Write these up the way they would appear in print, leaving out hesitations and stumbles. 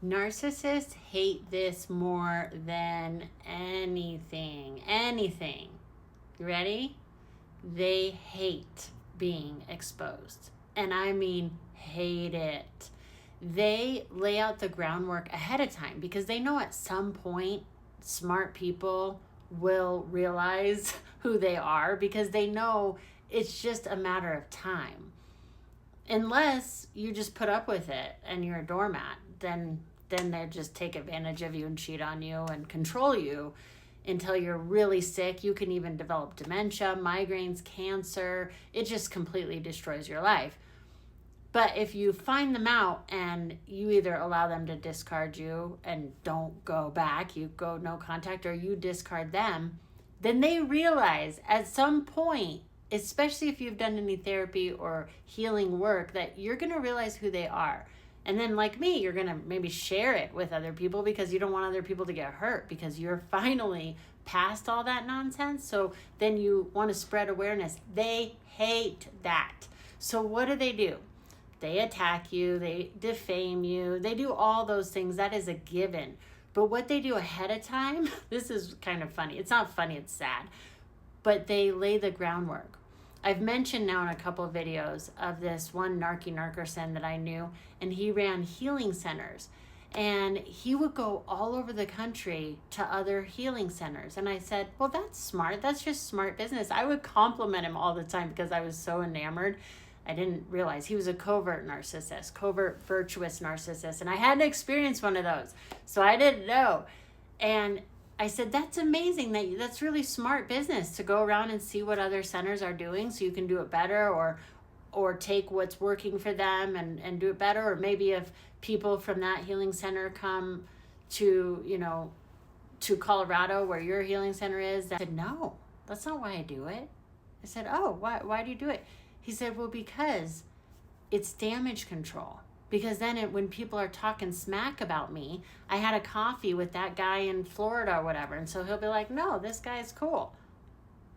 Narcissists hate this more than anything. Anything. You ready? They hate being exposed. And I mean hate it. They lay out the groundwork ahead of time because they know at some point smart people will realize who they are, because they know it's just a matter of time. Unless you just put up with it and you're a doormat, then they just take advantage of you and cheat on you and control you until you're really sick. You can even develop dementia, migraines, cancer. It just completely destroys your life. But if you find them out and you either allow them to discard you and don't go back, you go no contact, or you discard them, then they realize at some point, especially if you've done any therapy or healing work, that you're going to realize who they are. And then, like me, you're going to maybe share it with other people because you don't want other people to get hurt, because you're finally past all that nonsense. So then you want to spread awareness. They hate that. So what do? They attack you, they defame you, they do all those things. That is a given. But what they do ahead of time, this is kind of funny. It's not funny, it's sad. But they lay the groundwork. I've mentioned now in a couple of videos of this one narcissist that I knew, and he ran healing centers. And he would go all over the country to other healing centers. And I said, well, that's smart. That's just smart business. I would compliment him all the time because I was so enamored. I didn't realize he was a covert narcissist, covert virtuous narcissist. And I hadn't experienced one of those, so I didn't know. And I said, that's amazing. That's really smart business to go around and see what other centers are doing so you can do it better, or take what's working for them and do it better. Or maybe if people from that healing center come to, to Colorado where your healing center is. I said, no, that's not why I do it. I said, oh, why do you do it? He said, well, because it's damage control. Because then when people are talking smack about me, I had a coffee with that guy in Florida or whatever. And so he'll be like, no, this guy's cool.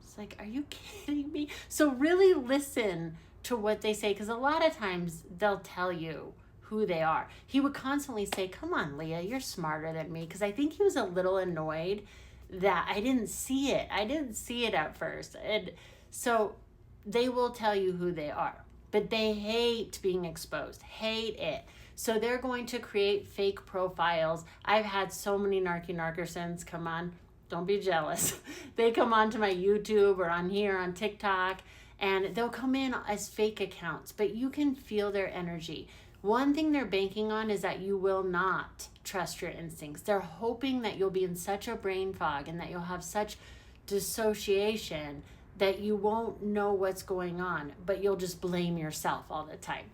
It's like, are you kidding me? So really listen to what they say, because a lot of times they'll tell you who they are. He would constantly say, come on, Lea, you're smarter than me. Because I think he was a little annoyed that I didn't see it. I didn't see it at first. And so they will tell you who they are. But they hate being exposed, hate it. So they're going to create fake profiles. I've had so many narcissists come on. Don't be jealous. They come on to my YouTube or on here on TikTok, and they'll come in as fake accounts, but you can feel their energy. One thing they're banking on is that you will not trust your instincts. They're hoping that you'll be in such a brain fog and that you'll have such dissociation that you won't know what's going on, but you'll just blame yourself all the time.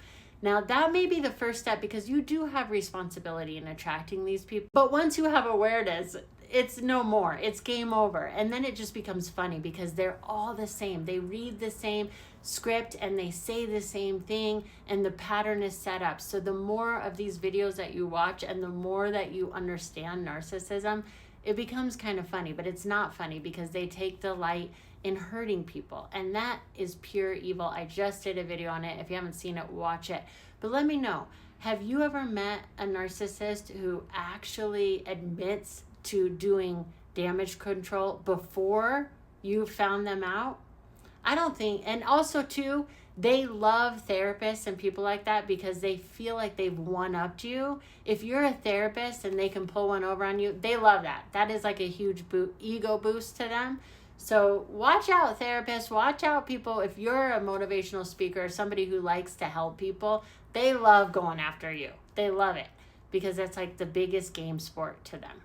Now, that may be the first step, because you do have responsibility in attracting these people. But once you have awareness, it's no more. It's game over. And then it just becomes funny because they're all the same. They read the same script and they say the same thing, and the pattern is set up. So the more of these videos that you watch and the more that you understand narcissism, it becomes kind of funny. But it's not funny because they take delight in hurting people, and that is pure evil. I just did a video on it. If you haven't seen it, watch it. But let me know, have you ever met a narcissist who actually admits to doing damage control before you found them out? I don't think. And also too, they love therapists and people like that because they feel like they've one-upped you. If you're a therapist and they can pull one over on you, they love that. That is like a huge ego boost to them. So watch out, therapists. Watch out, people. If you're a motivational speaker or somebody who likes to help people, they love going after you. They love it because that's like the biggest game sport to them.